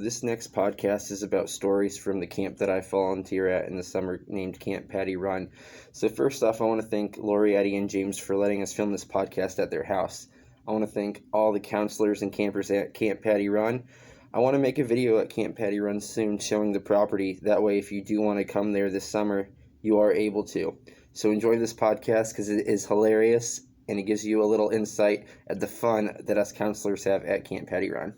This next podcast is about stories from the camp that I volunteer at in the summer named Camp Patty Run. So first off, I want to thank Lori, Eddie, and James for letting us film this podcast at their house. I want to thank all the counselors and campers at Camp Patty Run. I want to make a video at Camp Patty Run soon showing the property. That way, if you do want to come there this summer, you are able to. So enjoy this podcast because it is hilarious and it gives you a little insight at the fun that us counselors have at Camp Patty Run.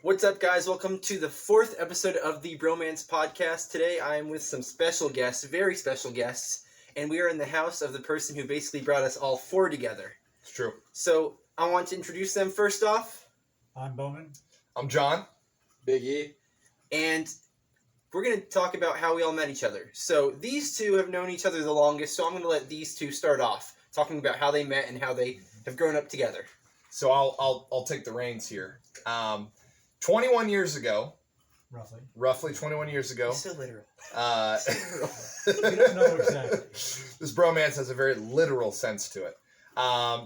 What's up, guys? Welcome to the 4th episode of the Bromance podcast. Today I am with some special guests, very special guests, and we are in the house of the person who basically brought us all four together. It's true. So I want to introduce them first off. I'm Bowman. I'm John. Big E. And we're going to talk about how we all met each other. So these two have known each other the longest, so I'm going to let these two start off, talking about how they met and how they have grown up together. So I'll take the reins here. 21 years ago, roughly 21 years ago. So literal. We don't know exactly. This bromance has a very literal sense to it.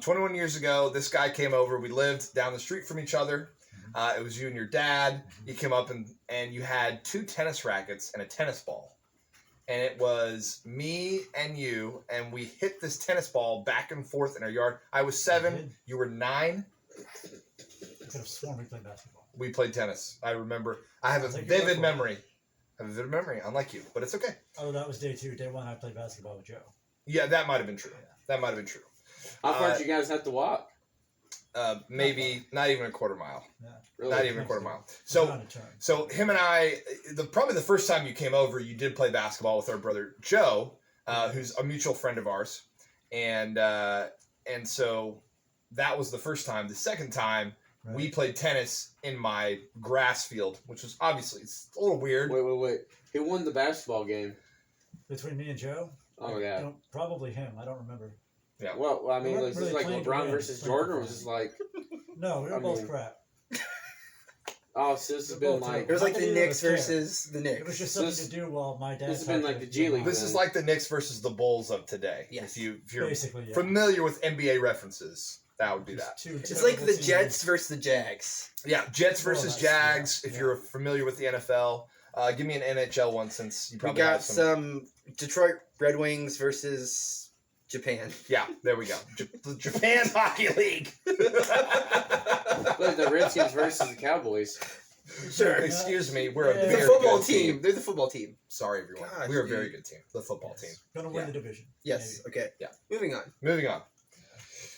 21 years ago, this guy came over. We lived down the street from each other. It was you and your dad. You came up and you had 2 tennis rackets and a tennis ball. And it was me and you, and we hit this tennis ball back and forth in our yard. I was 7, you were 9. I could have sworn we played basketball. We played tennis. I remember. I have a vivid memory. Unlike you, but it's okay. Oh, that was day 2. Day 1, I played basketball with Joe. Yeah, that might have been true. That might have been true. How far did you guys have to walk? Maybe not even a quarter mile. Yeah. Really? Not even a quarter mile. So him and I, probably the first time you came over, you did play basketball with our brother Joe, who's a mutual friend of ours, and so that was the first time. The second time, right, we played tennis in my grass field, which was obviously it's a little weird. Wait. Who won the basketball game? Between me and Joe? Oh, yeah. Probably him. I don't remember. Yeah. Well, I mean, was really this like LeBron versus Jordan, or was this like... No, we were both crap. Oh, so this has been like... It was like the Knicks versus the Knicks. It was just something to do while my dad... This has been like the G League. This is like the Knicks versus the Bulls of today. Yes. If you're basically, yeah, familiar with NBA references, that would be that. It's like the Jets versus the Jags. Yeah, Jets versus Jags. If you're familiar with the NFL, give me an NHL one since you probably got have some. Detroit Red Wings versus Japan. Yeah, there we go. The Japan Hockey League. Like the Redskins versus the Cowboys. Sure. Excuse me. We're a the very football good team. They're the football team. Sorry, everyone. Gosh, we're a very good team. The football team. Gonna win the division. Yes. Maybe. Okay. Yeah. Moving on.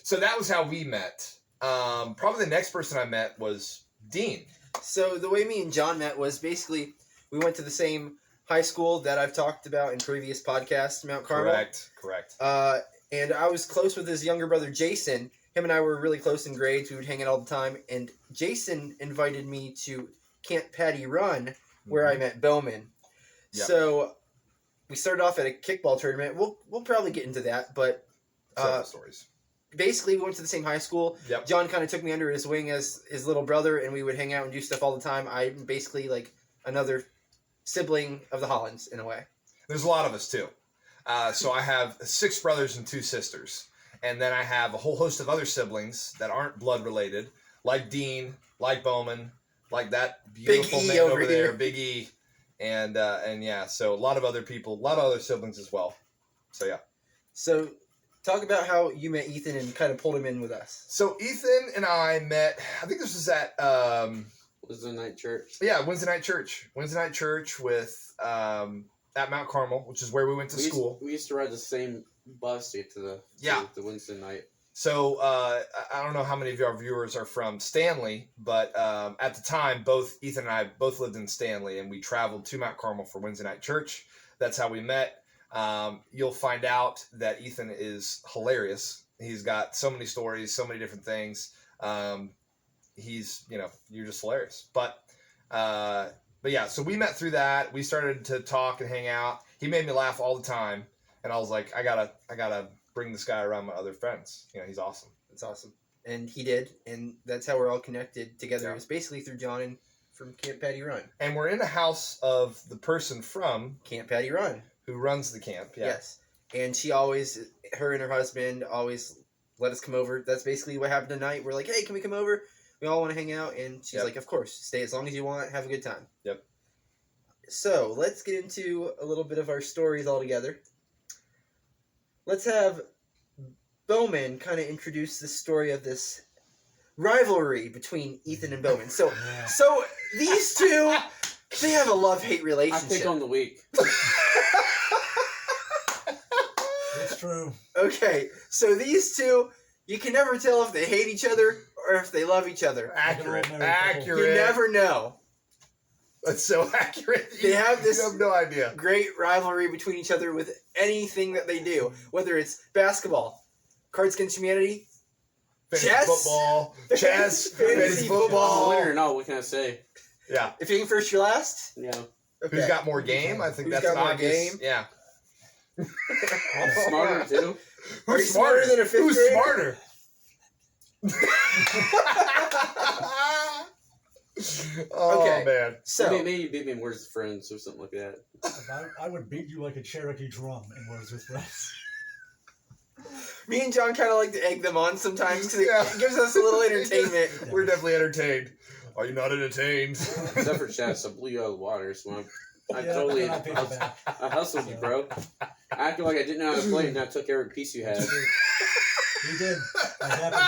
So that was how we met. Probably the next person I met was Dean. So the way me and John met was basically we went to the same high school that I've talked about in previous podcasts, Mount Carmel. Correct. And I was close with his younger brother, Jason. Him and I were really close in grades. We would hang out all the time. And Jason invited me to Camp Patty Run, where I met Bowman. Yep. So we started off at a kickball tournament. We'll probably get into that, but stories. Basically, we went to the same high school. Yep. John kind of took me under his wing as his little brother, and we would hang out and do stuff all the time. I'm basically like another sibling of the Hollands in a way. There's a lot of us too. So I have 6 brothers and 2 sisters. And then I have a whole host of other siblings that aren't blood related, like Dean, like Bowman, like that beautiful man over there, Big E. And yeah, so a lot of other people, a lot of other siblings as well. So yeah. So talk about how you met Ethan and kind of pulled him in with us. So Ethan and I met, I think this was at... Wednesday night church. Yeah, Wednesday night church. Wednesday night church with at Mount Carmel, which is where we went to school. We used to ride the same bus to get to the Wednesday night. So I don't know how many of our viewers are from Stanley, but at the time, both Ethan and I both lived in Stanley, and we traveled to Mount Carmel for Wednesday night church. That's how we met. You'll find out that Ethan is hilarious. He's got so many stories, so many different things. He's, you're just hilarious. But yeah, so we met through that. We started to talk and hang out. He made me laugh all the time, and I was like, I gotta bring this guy around my other friends. He's awesome. It's awesome, and he did, and that's how we're all connected together. Yeah. It was basically through John and from Camp Patty Run. And we're in the house of the person from Camp Patty Run who runs the camp. Yeah. Yes, and she always, her and her husband always let us come over. That's basically what happened tonight. We're like, hey, can we come over? We all want to hang out. And she's like, of course. Stay as long as you want. Have a good time. Yep. So, let's get into a little bit of our stories all together. Let's have Bowman kind of introduce the story of this rivalry between Ethan and Bowman. So these two, they have a love-hate I relationship. pick on the weak. It's true. Okay, so these two, you can never tell if they hate each other or if they love each other. Accurate. They're all married Accurate. You never know. That's so accurate. They have this- You have no idea. Great rivalry between each other with anything that they do, whether it's basketball, Cards Against Humanity, Fantasy chess, football, chess, fantasy fantasy I'm a football. winner or not, what can I say? Yeah. If you ain't first, you're last. Yeah. Okay. Who's got more game? I think Who's that's got an more obvious. game? Yeah. I'm smarter too. Are you Who's smarter than a fifth Who's grader? smarter? Oh Okay. man. So, Maybe you beat me in words with friends or something like that. I would beat you like a Cherokee drum in Words with Friends. me and John kind of like to egg them on sometimes because Yeah. it gives us a little entertainment. We're definitely entertained. Are you not entertained? Except for chess, I blew you out of the water, so I Yeah, totally I paid you back. I hustled you, bro. I acted like I didn't know how to play, and I took every piece you had. You did. It happened.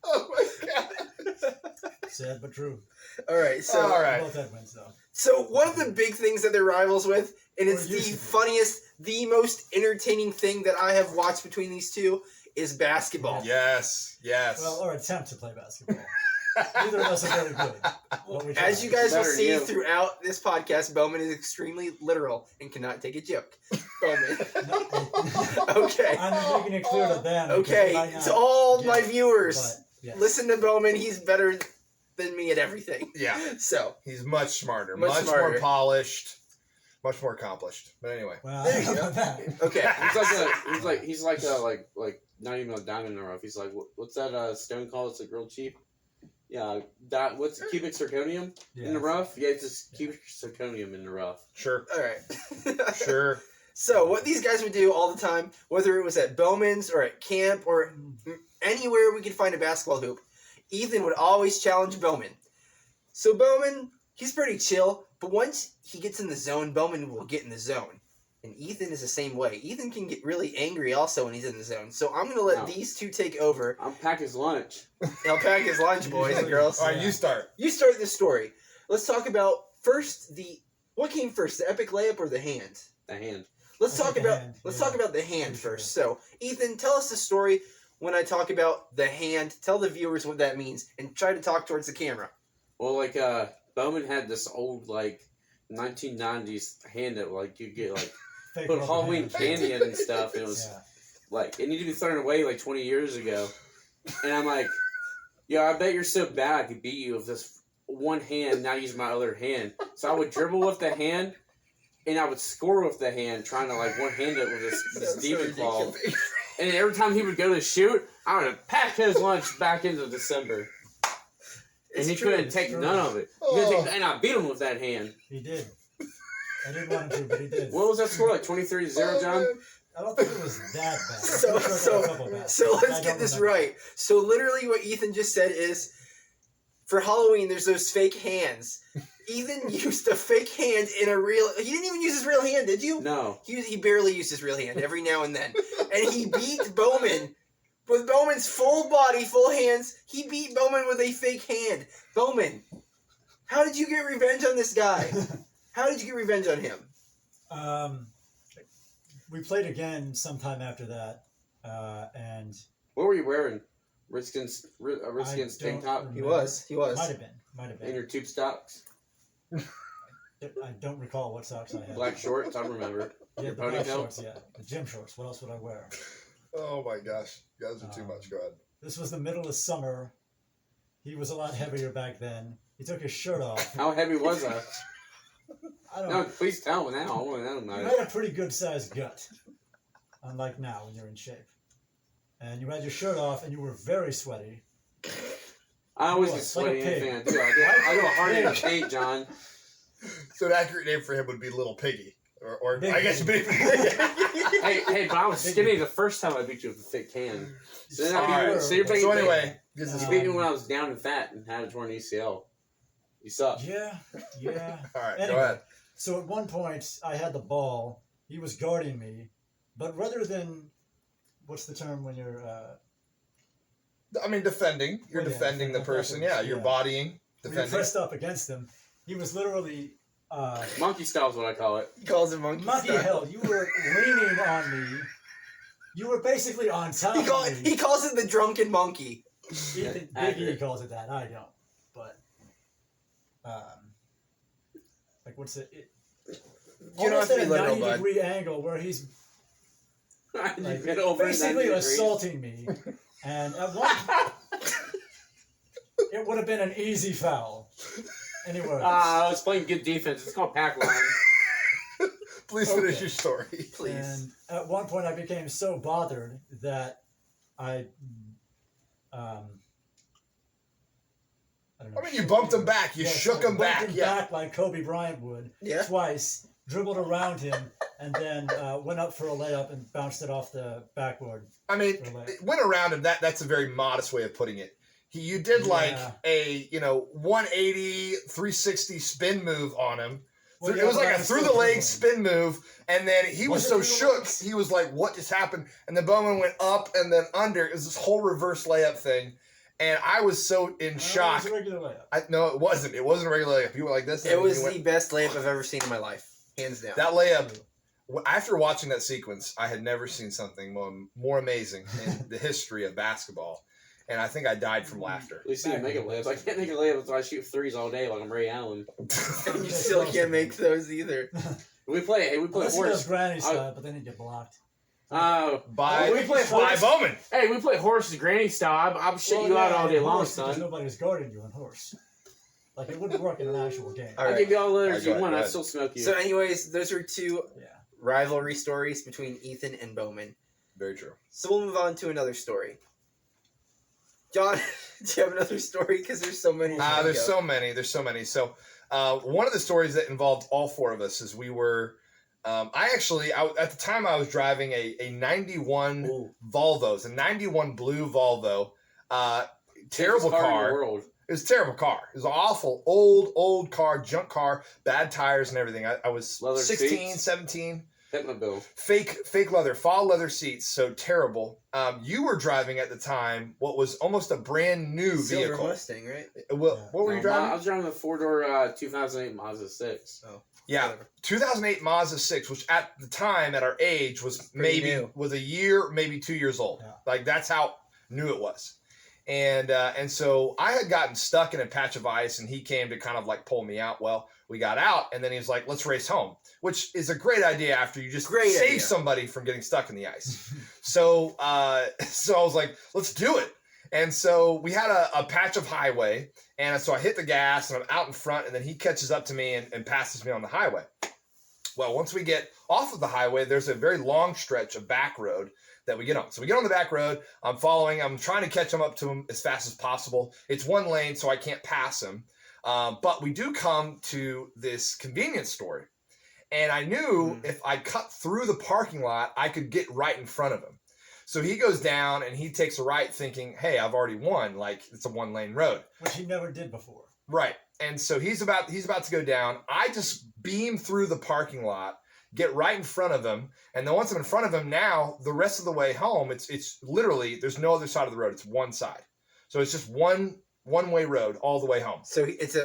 Oh my god. Sad but true. All right, so All right. Both had wins though. So one of the big things that they're rivals with, and it's Or the used to be. funniest, the most entertaining thing that I have watched between these two is basketball. Yes. Yes. Well, or attempt to play basketball. Neither of us are very good. But we As try. you guys will Better than see you. throughout this podcast, Bowman is extremely literal and cannot take a joke. Bowman. Okay. I'm making it clear to them. Okay. because I To know- all Yeah, my viewers, but, yes. listen to Bowman. He's better than me at everything. Yeah. So, He's much smarter, Much much smarter. more polished, much more accomplished. But anyway. Well, There I you don't go. know that. okay. He's like not even a diamond in the rough. He's like, what's that stone called? It's like real cheap. Yeah, what's cubic zirconium in the Yes. rough? Yeah, it's just cubic zirconium in the rough. Sure. All right. Sure. So, what these guys would do all the time, whether it was at Bowman's or at camp or anywhere we could find a basketball hoop, Ethan would always challenge Bowman. So Bowman, he's pretty chill, but once he gets in the zone, Bowman will get in the zone. And Ethan is the same way. Ethan can get really angry also when he's in the zone. So I'm going to let No. these two take over. I'll pack his lunch. He'll pack his lunch, boys and girls. All right, you start. You start this story. Let's talk about first what came first, the epic layup or the hand? The hand. Let's I talk think the about hand, let's yeah. talk about the hand For sure. first. So, Ethan, tell us the story when I talk about the hand. Tell the viewers what that means and try to talk towards the camera. Well, like Bowman had this old like 1990s hand that like you get like Fake put rubber Halloween hands. candy in and stuff, and it was Yeah. like it needed to be thrown away like 20 years ago. And I'm like, yo, I bet you're so bad I could beat you with this one hand, not use my other hand. So I would dribble with the hand, and I would score with the hand, trying to like one hand it with this demon claw. And every time he would go to shoot, I would pack his lunch back into December. And It's he true, couldn't it's take true. none of it. He couldn't take- and I beat him with that hand. He did. I didn't want him to, but he did. What was that score? Like 23-0, John? I don't think it was that bad. So I'm sure there were a couple bad. so I let's don't get this remember. right. So literally what Ethan just said is for Halloween there's those fake hands. Ethan used a fake hand in a real he didn't even use his real hand, did you? No. He barely used his real hand every now and then. And he beat Bowman with Bowman's full body, full hands. He beat Bowman with a fake hand. Bowman, how did you get revenge on this guy? How did you get revenge on him? We played again sometime after that, and What were you wearing? Redskins I tank don't top He remember. was. Might have been. and your tube stocks, I don't recall what socks I had. black shorts. I remember. Yeah, your the black ponytail? shorts. Yeah, the gym shorts. What else would I wear? Oh my gosh, you guys are too much. Go ahead. This was the middle of summer. He was a lot heavier back then. He took his shirt off. How heavy was I? I don't No, know. please tell me now. I want to know You now. had a pretty good sized gut, unlike now when you're in shape. And you had your shirt off, and you were very sweaty. I always What? get sweaty Like a anything I pig. do. I go hard in the paint, John. So an accurate name for him would be Little Piggy. Or Big I guess hand. big. Hey, but I was skinny the first time I beat you with a thick can. So, then I beat you, Alright. so you're taking So anyway, you beat me when I was down and fat and had a torn ACL. You suck. Yeah. all right, Anyway, go ahead. So at one point, I had the ball. He was guarding me, but rather than, what's the term when you're? I mean, defending. You're Well, yeah, defending the person. Yeah, you're yeah. bodying, When you're defending. pressed up against him, he was literally. Monkey style is what I call it. He calls it monkey Monkey style. hell, you were leaning on me. You were basically on top of me. He calls it the drunken monkey. Big E Accurate. calls it that. I don't. But, like, what's it? You don't Almost have to at be a literal, 90-degree angle where he's You like, get over basically 90 degrees. assaulting me. And at one it would have been an easy foul. Anyway. I was playing good defense. It's called pack line. Please finish Okay. your story. Please. And at one point, I became so bothered that I don't know. I mean, you bumped him back. You Yes, shook I him bumped back. him Yeah. back like Kobe Bryant would Yeah. twice, dribbled around him, and then went up for a layup and bounced it off the backboard. I mean, Relax. it went around him. That's a very modest way of putting it. You did like Yeah. a 180, 360 spin move on him. Well, It yeah, was but like I a was through still the leg dribbling. spin move, and then he was Was it so through the shook. legs? He was like, "What just happened?" And then Bowman went up and then under. It was this whole reverse layup thing, and I was so in shock. It was a regular layup. No, it wasn't. It wasn't a regular layup. You went like this. and It then was you the went- best layup I've ever seen in my life, hands down. that layup. After watching that sequence, I had never seen something more amazing in the history of basketball, and I think I died from laughter. At least you can make a layup. I can't make a layup until I shoot threes all day like I'm Ray Allen. And you still can't make those either. We play Unless he does horse. granny style, but then he'd get blocked. By we play by horse. Bowman. Hey, we play horse granny style. I'm shitting Well, you out yeah, all day in long, horse, because son. nobody's guarding you in horse. Like, it wouldn't work in an actual game. All I right. give you all the letters Alright, you go want. ahead. I'd still smoke you. So, anyways, those are two Yeah. rivalry stories between Ethan and Bowman. Very true. So we'll move on to another story. John, do you have another story? Because there's so many. There's so many. There's so many. So one of the stories that involved all four of us is we were. At the time I was driving a 91 Ooh. Volvo. It's a 91 blue Volvo. Terrible Cheapest car in the car. world. It was a terrible car. It was an awful, old car, junk car, bad tires and everything. I was Leather 16, seats. 17. Hitmobile. Fake leather, fall leather seats, so terrible. You were driving at the time what was almost a brand new Silver vehicle. Mustang, right? What were you I driving? was driving a 4-door 2008 Mazda 6. Yeah, Whatever. 2008 Mazda 6, which at the time, at our age, was Pretty maybe new. was a year, maybe 2 years old. Yeah. Like that's how new it was. And so I had gotten stuck in a patch of ice, and he came to kind of like pull me out. Well, we got out, and then he was like, "Let's race home," which is a great idea after you just Great save idea. somebody from getting stuck in the ice. so I was like, "Let's do it." And so we had a patch of highway, and so I hit the gas, and I'm out in front, and then he catches up to me and passes me on the highway. Well, once we get off of the highway, there's a very long stretch of back road that we get on. So we get on the back road. I'm trying to catch him up to him as fast as possible. It's one lane, so I can't pass him. But we do come to this convenience store. And I knew if I cut through the parking lot, I could get right in front of him. So he goes down and he takes a right thinking, hey, I've already won. Like, it's a one-lane road. Which he never did before. Right. And so he's about to go down. I just beam through the parking lot, get right in front of him, and then once I'm in front of him, now the rest of the way home, it's literally there's no other side of the road. It's one side. So it's just one-way road all the way home. So it's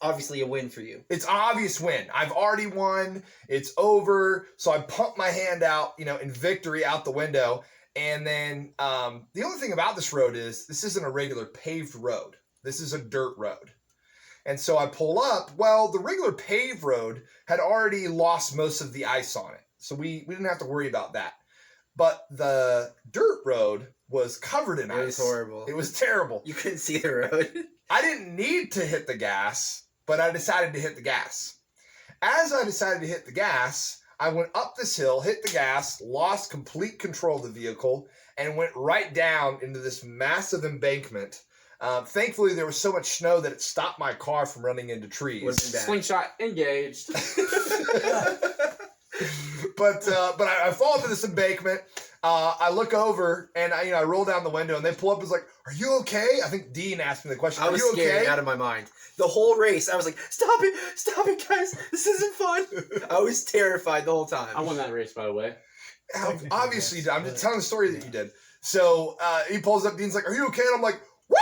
obviously a win for you. It's an obvious win. I've already won. It's over. So I pump my hand out, in victory out the window. And then the only thing about this road is this isn't a regular paved road. This is a dirt road. And so I pull up. Well, the regular paved road had already lost most of the ice on it. So we didn't have to worry about that. But the dirt road was covered in ice. It was horrible. It was terrible. You couldn't see the road. I didn't need to hit the gas, but I decided to hit the gas. As I decided to hit the gas, I went up this hill, hit the gas, lost complete control of the vehicle, and went right down into this massive embankment. Thankfully, there was so much snow that it stopped my car from running into trees. Would've been bad. Slingshot engaged. But I fall into this embankment. I look over and I roll down the window and they pull up and is like, "Are you okay?" I think Dean asked me the question. I was Are you scared okay? out of my mind. The whole race, I was like, stop it, guys. This isn't fun. I was terrified the whole time. I won that race, by the way. Obviously, I'm just telling the story that you did. So he pulls up. Dean's like, "Are you okay?" And I'm like, "Woo!"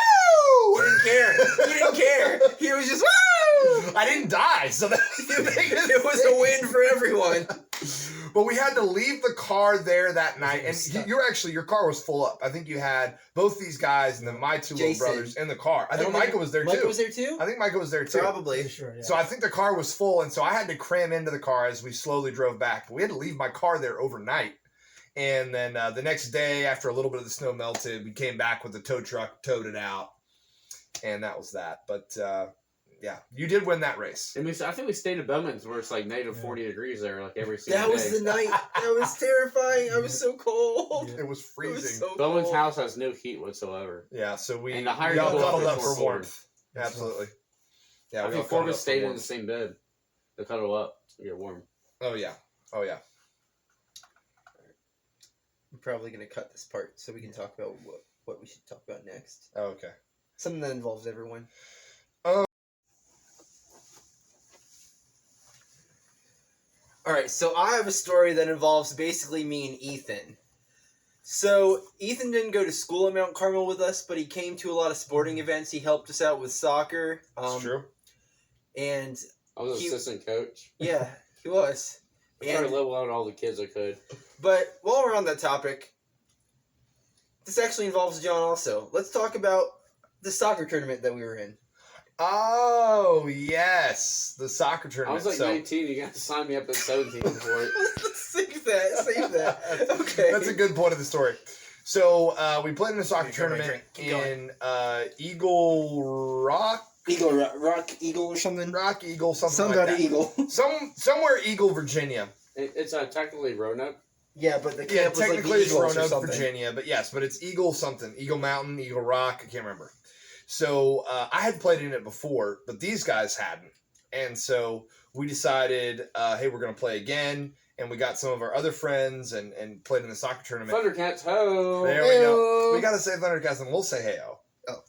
He didn't care. He didn't care. He was just, woo! I didn't die, so that It was a win for everyone. But we had to leave the car there that night, and your car was full up. I think you had both these guys and then my two little Jason. brothers in the car. I think Micah was there too. Micah was there too? I think Micah was there too. Probably. Sure, yeah. So I think the car was full, and so I had to cram into the car as we slowly drove back. But we had to leave my car there overnight. And then the next day, after a little bit of the snow melted, we came back with the tow truck, towed it out, and that was that. But yeah, you did win that race. And I think we stayed at Bowman's where it's like negative 40 degrees there, like every single day. That was the night. That was terrifying. I was so cold. Yeah. It was It freezing. was so Bowman's cold. house has no heat whatsoever. Yeah, so we And the higher all you go up, cuddled the up more for warm. warmth. Absolutely. Yeah, I we think all four of cuddled us up for stayed in the warmth. same bed to cuddle up to get warm. Oh yeah. I'm probably going to cut this part so we can talk about what we should talk about next. Oh, okay. Something that involves everyone. Alright, so I have a story that involves basically me and Ethan. So, Ethan didn't go to school at Mount Carmel with us, but he came to a lot of sporting events. He helped us out with soccer. That's true. And, I was assistant coach. yeah, he was. I tried to level out all the kids I could. But while we're on that topic, this actually involves John also. Let's talk about the soccer tournament that we were in. Oh yes, the soccer I tournament. was like 19. You got to sign me up at 17 for it. Save that. Okay. That's a good point of the story. So we played in a soccer Keep going, tournament keep going. in Eagle Rock, Rock Eagle or something? Rock Eagle, something Some like about that. Eagle. Somewhere Eagle, Virginia. It's technically Roanoke. Yeah, but the Yeah, camp was like the technically it's Eagles or Roanoke, something. Virginia, but yes, but it's Eagle something, Eagle Mountain, Eagle Rock. I can't remember. So I had played in it before, but these guys hadn't, and so we decided, hey, we're going to play again, and we got some of our other friends and played in the soccer tournament. Thundercats, ho! There we go. We got to say Thundercats, and we'll say hey-o. Oh.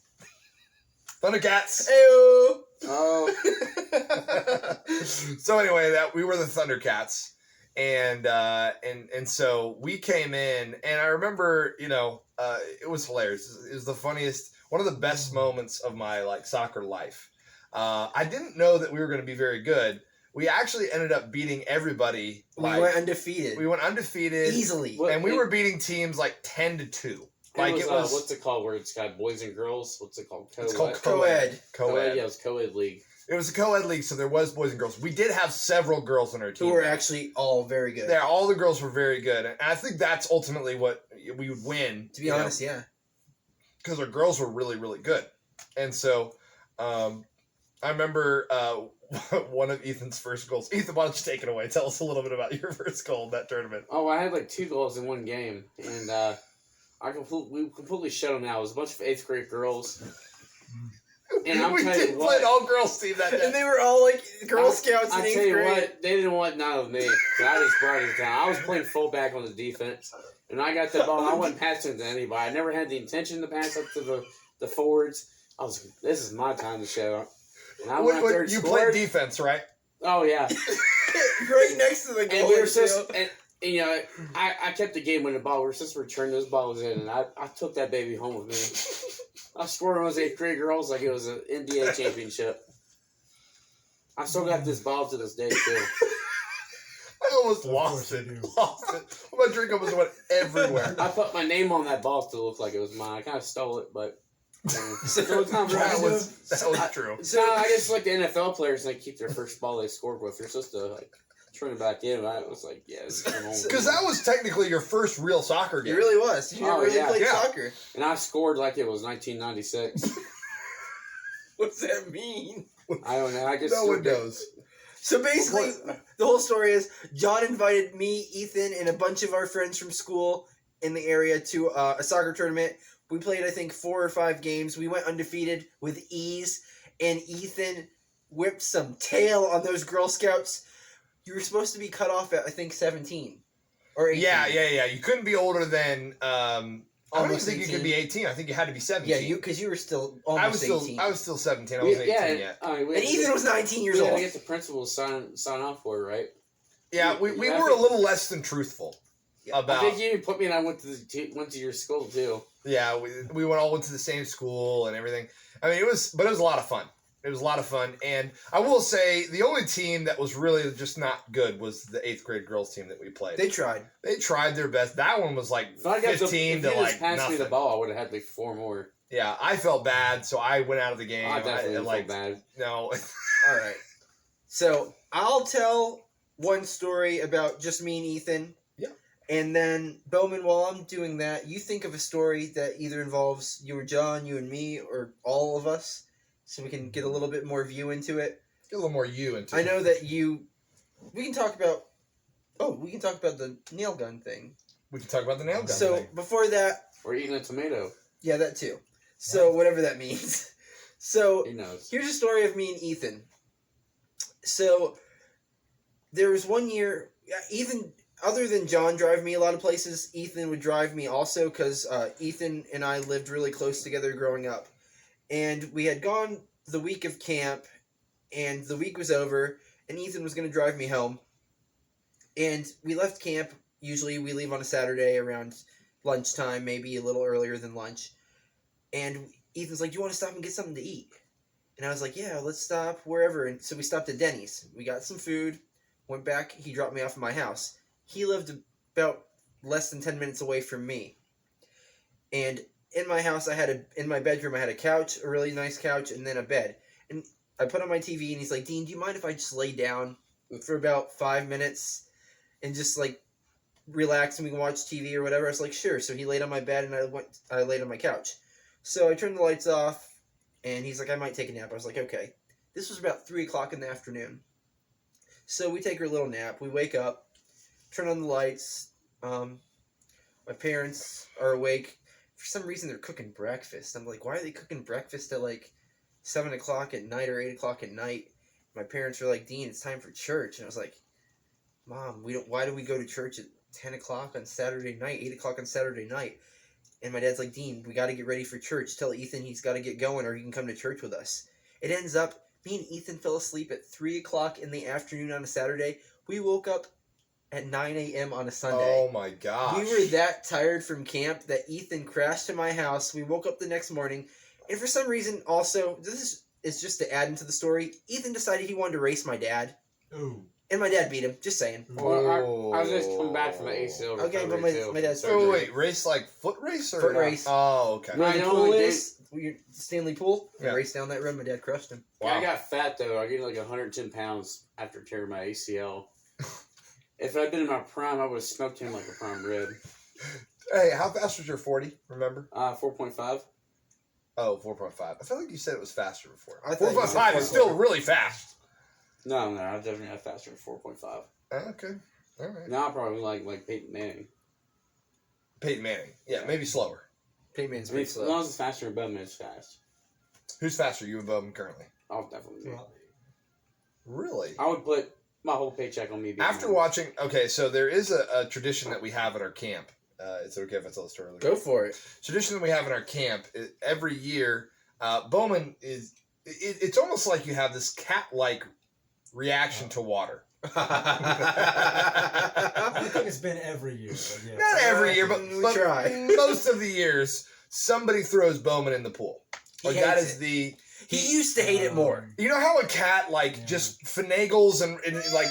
Thundercats. Ew. Oh, So anyway, we were the Thundercats, and so we came in, and I remember, it was hilarious. It was the funniest, one of the best moments of my soccer life. I didn't know that we were going to be very good. We actually ended up beating everybody. We went undefeated. We went undefeated Easily. and we were beating teams 10-2. it was what's it called? Where it's got boys and girls? What's it called? It's called Co-ed. Co-ed. Yeah, it was co-ed league. It was a co-ed league, so there was boys and girls. We did have several girls on our team. Who were actually all very good. Yeah, all the girls were very good, and I think that's ultimately what we would win. To be honest, yeah. Because our girls were really, really good, and so I remember one of Ethan's first goals. Ethan, why don't you take it away? Tell us a little bit about your first goal in that tournament. Oh, I had 2 goals in one game, and we completely shut them out. It was a bunch of 8th grade girls. And I'm we telling you did what, play an all-girls team that day. And they were all Girl Scouts in I 8th tell you grade. what, they didn't want none of me. I just brought it down. I was playing fullback on the defense, and I got the ball. I wasn't passing it to anybody. I never had the intention to pass up to the forwards. I was like, this is my time to show. And I went up there and you scored. played defense, right? Oh yeah. Right next to the goal. And we were just, and I kept the game winning ball. We were supposed to return those balls in, and I took that baby home with me. I scored on those 8th grade girls like it was an NBA championship. I still got this ball to this day, too. I almost Of lost course you it. do. My drink almost went everywhere. I put my name on that ball to look like it was mine. I kind of stole it, but... So it's not that right. was true. So I guess the NFL players, they keep their first ball they scored with. They're supposed to turn it back in. I was like, yeah, this is come home. Because that was technically your first real soccer It game. really was. You Oh, really yeah. played Yeah. soccer. And I scored like it was 1996. What's that mean? I don't know. I just No one knows. So basically, the whole story is John invited me, Ethan, and a bunch of our friends from school in the area to a soccer tournament. We played, I think, 4 or 5 games. We went undefeated with ease, and Ethan whipped some tail on those Girl Scouts. you were supposed to be cut off at, I think, 17 or 18. Yeah. You couldn't be older than. I don't even Almost think you 18. could be 18. I think you had to be 17. Yeah, because you were still almost 18. I was still 17. I wasn't 18 yet. And Ethan was 19 years We had old. to get the principal to sign off for it, right? Yeah, we Yeah, I were think- a little less than truthful about. I think you put me and I went to your school too. Yeah, we all went to the same school and everything. I mean, it was a lot of fun. It was a lot of fun, and I will say the only team that was really just not good was the 8th grade girls team that we played. They tried. They tried their best. That one was like If I got 15 if to you like just passed nothing. me the ball, I would have had like 4 more. Yeah, I felt bad, so I went out of the game. I definitely like felt bad. no. All right. So I'll tell one story about just me and Ethan. Yeah. And then, Bowman, while I'm doing that, you think of a story that either involves you or John, you and me, or all of us, so we can get a little bit more view into it. Get a little more you into I it. know that we can talk about the nail gun thing. We can talk about the nail gun So thing. before that, Or eating a tomato. yeah, that too. So whatever that means. So He knows. here's a story of me and Ethan. So there was one year, Ethan, other than John drive me a lot of places, Ethan would drive me also because Ethan and I lived really close together growing up. And we had gone the week of camp, and the week was over, and Ethan was going to drive me home. And we left camp. Usually we leave on a Saturday around lunchtime, maybe a little earlier than lunch. And Ethan's like, do you want to stop and get something to eat? And I was like, yeah, let's stop wherever. And so we stopped at Denny's. We got some food, went back. He dropped me off at my house. He lived about less than 10 minutes away from me. And in my house, in my bedroom, I had a couch, a really nice couch, and then a bed. And I put on my TV, and he's like, Dean, do you mind if I just lay down for about 5 minutes and just, like, relax and we can watch TV or whatever? I was like, sure. So he laid on my bed, and I laid on my couch. So I turned the lights off, and he's like, I might take a nap. I was like, okay. This was about 3 o'clock in the afternoon. So we take our little nap. We wake up, turn on the lights. My parents are awake. For some reason, they're cooking breakfast. I'm like, why are they cooking breakfast at like 7 o'clock at night or 8 o'clock at night? My parents were like, Dean, it's time for church. And I was like, Mom, why do we go to church at 10 o'clock on Saturday night, 8 o'clock on Saturday night? And my dad's like, Dean, we got to get ready for church. Tell Ethan he's got to get going or he can come to church with us. It ends up, me and Ethan fell asleep at 3 o'clock in the afternoon on a Saturday. We woke up at 9 a.m. on a Sunday. Oh my gosh. We were that tired from camp that Ethan crashed to my house. We woke up the next morning. And for some reason, also, this is just to add into the story, Ethan decided he wanted to race my dad. Ooh. And my dad beat him, just saying. Well, I was just coming back from the ACL. Okay, but recovery, my dad's Oh wait, race like foot race or Foot not? race. Oh, okay. No, Where I the know, pool like, is, Stanley Pool, Yeah. I raced down that road, my dad crushed him. Yeah, I got fat though. I gained like 110 pounds after tearing my ACL. If I'd been in my prime, I would have smoked him like a prime rib. Hey, how fast was your 40? Remember? 4.5. Oh, 4.5. I feel like you said it was faster before. I thought you said 4.5 is still really fast. No, I definitely have faster than 4.5. Okay. All right. Now I probably like Peyton Manning. Peyton Manning. Yeah, maybe slower. Payman's I mean, pretty as slow. long as it's faster than Bowman, it's fast. Who's faster, you and Bowman currently? I'll definitely be. Well, Really? I would put my whole paycheck on me. being After him. watching, okay, so there is a tradition that we have at our camp. Is it okay if I tell the story? Go for it. Tradition that we have in our camp every year. Bowman is. It's almost like you have this cat-like reaction to water. I think it's been every year. But yeah. Not every year, but, We but try. most of the years, somebody throws Bowman in the pool. He Like that hates is it. the. He used to hate it more. You know how a cat Yeah. just finagles and like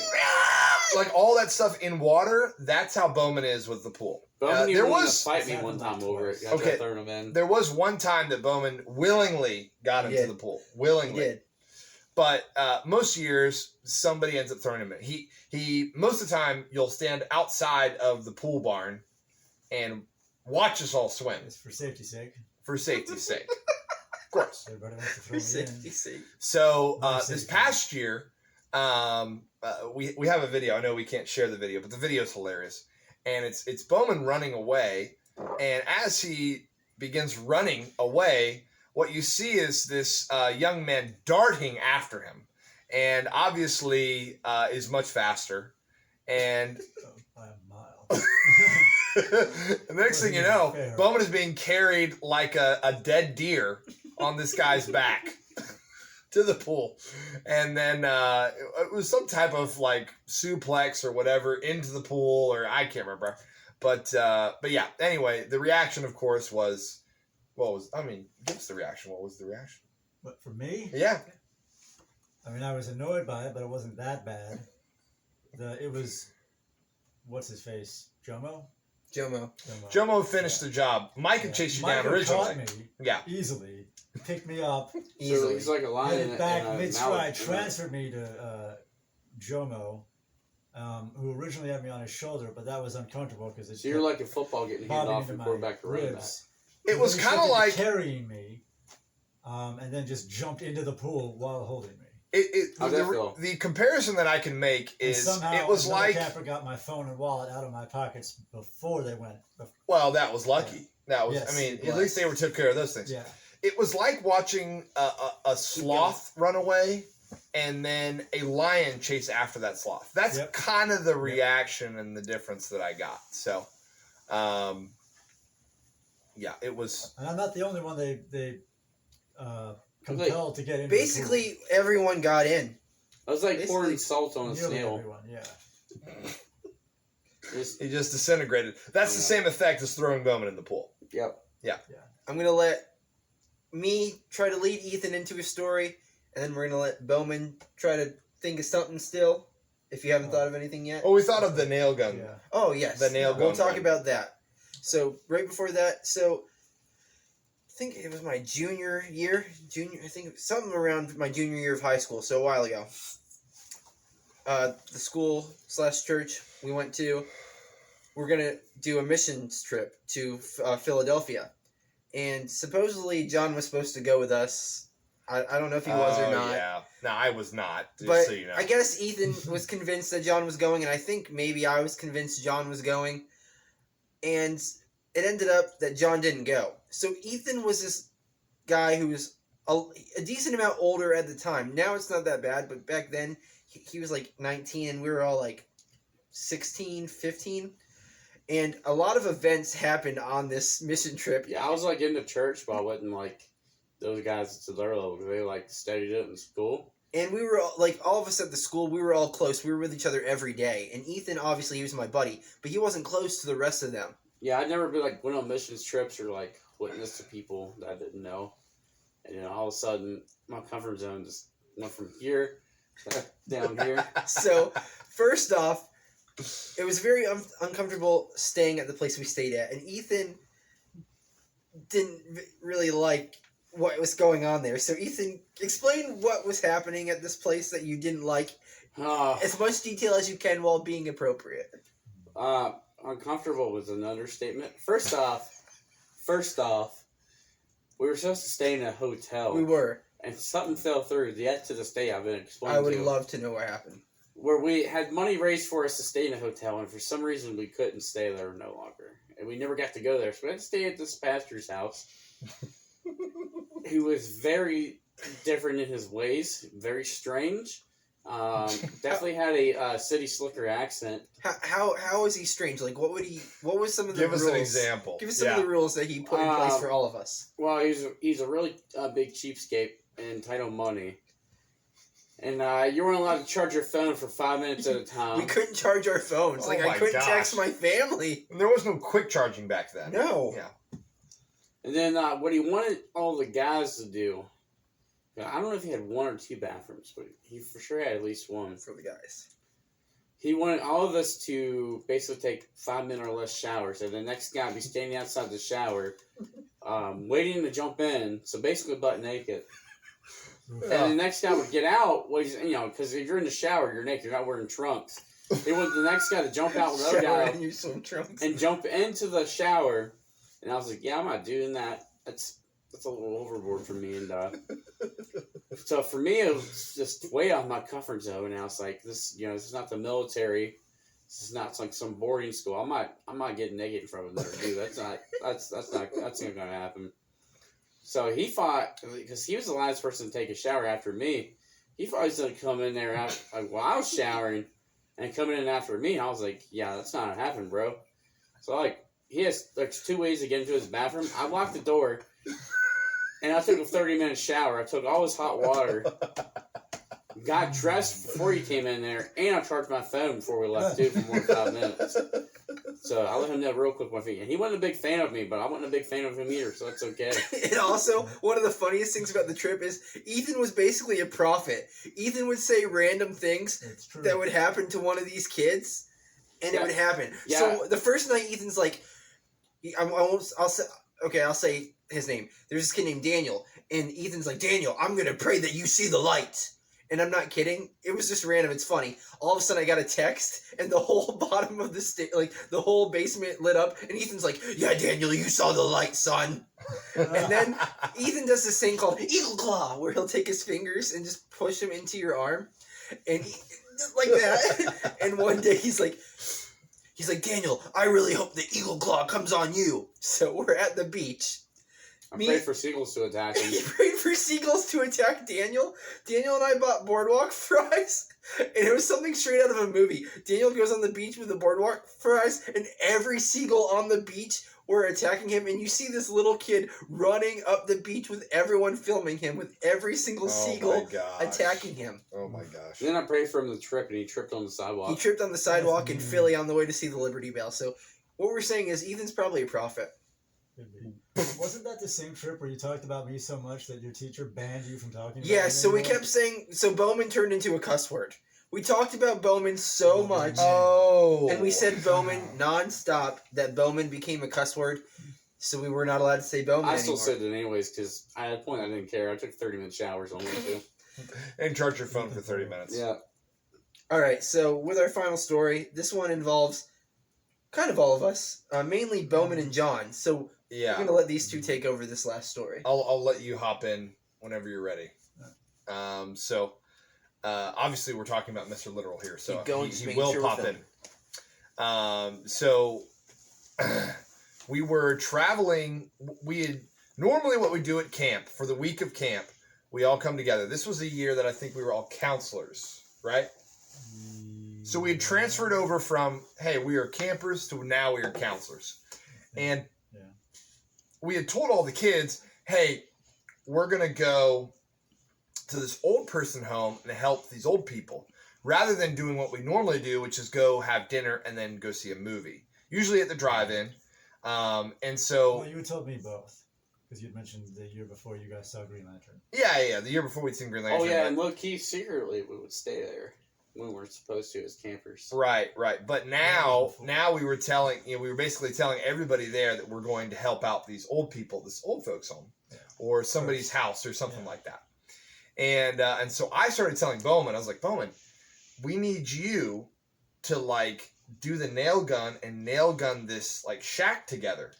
all that stuff in water? That's how Bowman is with the pool. Bowman there even wanted to was fight me It's one happened time like over it. twice. After Okay. I threw him in. There was one time that Bowman willingly got He into did. the pool. He Willingly. did. But most years somebody ends up throwing him in. He most of the time you'll stand outside of the pool barn and watch us all swim It's for safety's sake. for safety's sake. Of course. Everybody wants to throw For me safety in. sake. So Very this safe. past year, we have a video. I know we can't share the video, but the video is hilarious. And it's Bowman running away, and as he begins running away, what you see is this young man darting after him, and obviously is much faster. And By a mile. the next thing you know, Fair. Bowman is being carried like a dead deer on this guy's back to the pool. And then it was some type of like suplex or whatever into the pool, or I can't remember. But yeah, anyway, the reaction, of course, was, give us the reaction. What was the reaction? But for me, Yeah. I mean, I was annoyed by it, but it wasn't that bad. It was, what's his face? Jomo? Jomo. Jomo finished the job. Mike had chased you down Michael originally. caught me Yeah. easily, picked me up, So Easily. he's like a lion. hit in it a- back in a mid-stride, mallet. transferred me to Jomo, who originally had me on his shoulder, but that was uncomfortable because it's So you're like a football getting handed off from quarterback to running back. ribs. It was He kind of started like carrying me, and then just jumped into the pool while holding me. How'd that feel? the comparison that I can make And is somehow it was another like, capper got my phone and wallet out of my pockets before they went. well, that was lucky. That was, Yes, I mean, it at least they took care of those things. Yeah, It was like watching a sloth run away and then a lion chase after that sloth. That's Yep. kind of the reaction and the difference that I got. So, yeah, it was. and I'm not the only one they compelled to get into. Basically, everyone got in. It was like Basically, pouring salt on a the pool. Nearly snail. everyone, yeah. Just- He just disintegrated. That's the same effect as throwing Bowman in the pool. Yep. I'm going to let me try to lead Ethan into his story, and then we're going to let Bowman try to think of something still, if you haven't thought of anything yet. Oh, we thought of the nail gun. Yeah. Oh, yes. The nail We'll gun talk one. about that. So, right before that, I think it was my junior year. I think something around my junior year of high school, so a while ago. The school/church we went to, we're going to do a missions trip to Philadelphia. And supposedly John was supposed to go with us. I don't know if he was or not. Yeah. No, I was not. Just But so you know. I guess Ethan was convinced that John was going, and I think maybe I was convinced John was going. And it ended up that John didn't go. So Ethan was this guy who was a decent amount older at the time. Now it's not that bad, but back then he was like 19 and we were all like 16, 15. And a lot of events happened on this mission trip. Yeah, I was like in the church, but I wasn't like those guys to their level. They like studied it in school. And we were all of us at the school, we were all close. We were with each other every day. And Ethan, obviously, he was my buddy, but he wasn't close to the rest of them. Yeah, I'd never been like went on missions trips or like witnessed to people that I didn't know. And then all of a sudden, my comfort zone just went from here down here. So, first off, it was very uncomfortable staying at the place we stayed at. And Ethan didn't really like what was going on there. So, Ethan, explain what was happening at this place that you didn't like. As much detail as you can while being appropriate. Uncomfortable was an understatement. First off, we were supposed to stay in a hotel. We were. And something fell through. Yet to this day, I've been explaining I would to love to know what happened. where we had money raised for us to stay in a hotel, and for some reason we couldn't stay there no longer. And we never got to go there, so we had to stay at this pastor's house, who was very different in his ways, very strange. Definitely had a city slicker accent. How is he strange? Like, what was some of the Give rules? us an example. Give us some of the rules that he put in place for all of us. Well, he's a really big cheapskate and entitled money. And you weren't allowed to charge your phone for 5 minutes at a time. We couldn't charge our phones. Oh Like, my I couldn't gosh. text my family. And there was no quick charging back then. No. Yeah. And then what he wanted all the guys to do, I don't know if he had one or two bathrooms, but he for sure had at least one. For the guys. He wanted all of us to basically take 5 minute or less showers, and the next guy would be standing outside the shower, waiting to jump in, so basically butt naked. And the next guy would get out, because if you're in the shower, you're naked, you're not wearing trunks. He wanted the next guy to jump out with the other Shower guy in your swim trunks. and jump into the shower. And I was like, yeah, I'm not doing that. That's a little overboard for me. And so for me, it was just way out of my comfort zone. And I was like, this is not the military. This is not like some boarding school. I'm not getting naked in front of another dude. That's not going to happen. So he fought, because he was the last person to take a shower after me. he probably's gonna come in there while I was showering and coming in after me. And I was like, yeah, that's not happening, bro. So like, he has like 2 ways to get into his bathroom. I locked the door, and I took a 30-minute shower. I took all his hot water, got dressed before he came in there, and I charged my phone before we left too for more than 5 minutes. So I let him know real quick my feet. And he wasn't a big fan of me, but I wasn't a big fan of him either, so that's okay. And also, one of the funniest things about the trip is Ethan was basically a prophet. Ethan would say random things that would happen to one of these kids, and it would happen. Yeah. So the first night, Ethan's like, I'll say his name. There's this kid named Daniel, and Ethan's like, Daniel, I'm going to pray that you see the light. And I'm not kidding. It was just random. It's funny. All of a sudden, I got a text, and the whole bottom of the the whole basement lit up. And Ethan's like, "Yeah, Daniel, you saw the light, son." And then Ethan does this thing called Eagle Claw, where he'll take his fingers and just push them into your arm, and just like that. And one day he's like, Daniel, I really hope the Eagle Claw comes on you. So we're at the beach. I prayed for seagulls to attack him. He prayed for seagulls to attack Daniel. Daniel and I bought boardwalk fries, and it was something straight out of a movie. Daniel goes on the beach with the boardwalk fries, and every seagull on the beach were attacking him, and you see this little kid running up the beach with everyone filming him, with every single seagull attacking him. Oh my gosh. Then I prayed for him to trip, and he tripped on the sidewalk. He tripped on the sidewalk in Philly on the way to see the Liberty Bell. So what we're saying is Ethan's probably a prophet. Wasn't that the same trip where you talked about me so much that your teacher banned you from talking about Yeah, me so we anymore? kept saying, so Bowman turned into a cuss word. We talked about Bowman so much. Oh. And we said Bowman nonstop that Bowman became a cuss word, so we were not allowed to say Bowman I still anymore. said it anyways because at a point I didn't care. I took 30-minute showers only too. And charge your phone for 30 minutes. Yeah. All right, so with our final story, this one involves kind of all of us, mainly Bowman and John. So Yeah. I'm going to let these two take over this last story. I'll let you hop in whenever you're ready. Obviously we're talking about Mr. Literal here, so Keep going, just he making will sure we're pop in. filming. We were traveling. Normally what we do at camp for the week of camp, we all come together. This was a year that I think we were all counselors, right? So we had transferred over from, hey, we are campers to now we are counselors. And we had told all the kids, hey, we're going to go to this old person home and help these old people, rather than doing what we normally do, which is go have dinner and then go see a movie, usually at the drive-in. Well, you had told me both, because you'd mentioned the year before you guys saw Green Lantern. Yeah, the year before we'd seen Green Lantern. Oh yeah, and low-key secretly we would stay there when we weren't supposed to as campers. Right. But now we were basically telling everybody there that we're going to help out these old people, this old folks home, or somebody's house or something like that. And so I started telling Bowman, I was like, Bowman, we need you to like do the nail gun and nail gun this like shack together.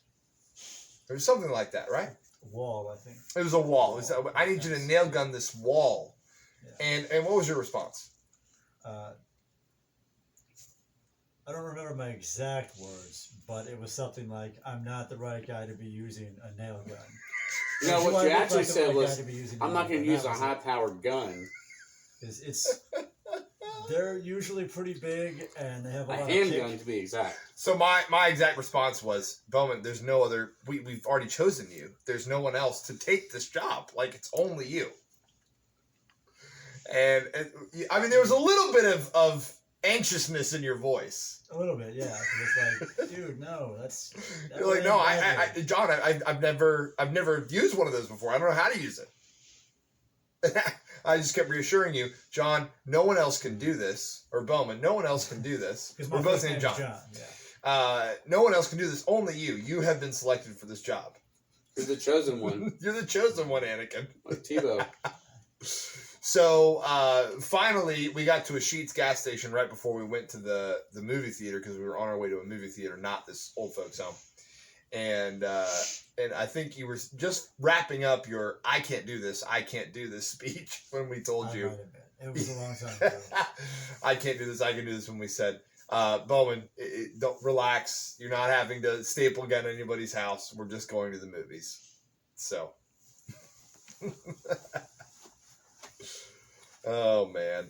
It was something like that, right? Wall, I think. It was a wall. I need you to nail gun this wall. Yeah. And what was your response? I don't remember my exact words, but it was something like, I'm not the right guy to be using a nail gun. No, what you actually said was, I'm not going to use a high high-powered gun. They're usually pretty big, and they have a lot of handgun, kick. to be exact. So my exact response was, Bowman, there's no other, we've already chosen you. There's no one else to take this job. Like, it's only you. And I mean, there was a little bit of anxiousness in your voice. A little bit, yeah. It's like, dude, no, that's. You're like, no, John, I've never used one of those before. I don't know how to use it. I just kept reassuring you, John, no one else can do this, or Bowman, no one else can do this. We're both named John. No one else can do this. Only you. You have been selected for this job. You're the chosen one. You're the chosen one, Anakin. Like Tebow. So finally, we got to a Sheetz gas station right before we went to the movie theater, because we were on our way to a movie theater, not this old folks home. And I think you were just wrapping up your I can't do this speech when we told you. It was a long time ago. I can't do this, I can do this, when we said, Bowman, don't relax. You're not having to staple gun anybody's house. We're just going to the movies. So. Oh man.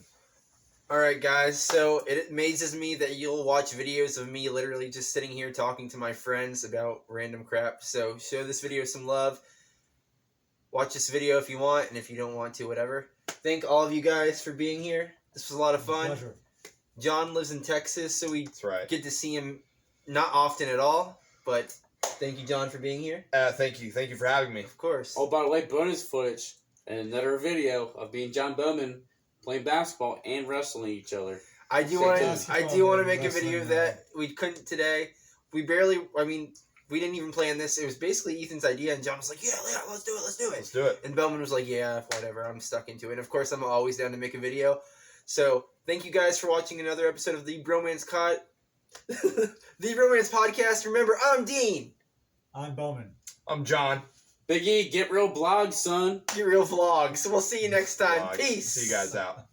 All right, guys. So it amazes me that you'll watch videos of me literally just sitting here talking to my friends about random crap. So show this video some love. Watch this video if you want, and if you don't want to, whatever. Thank all of you guys for being here. This was a lot of fun. Pleasure. John lives in Texas, so we That's right. get to see him not often at all. But thank you, John, for being here. Thank you for having me. Of course. Oh, by the way, bonus footage and another video of me and John Bowman playing basketball and wrestling each other. I do Stay want tuned. to. I do want to make a Wrestling, video of man. that. We couldn't today. We barely. I mean, we didn't even plan this. It was basically Ethan's idea, and John was like, "Yeah, let's do it. Let's do it. And Bowman was like, "Yeah, whatever. I'm stuck into it." And of course, I'm always down to make a video. So thank you guys for watching another episode of the Bromance the Bromance Podcast. Remember, I'm Dean. I'm Bowman. I'm John. Big E, get real blog, son. Your real vlog. So we'll see you next time. Vlog. Peace. See you guys out.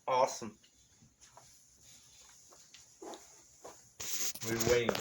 Awesome. We've been waiting.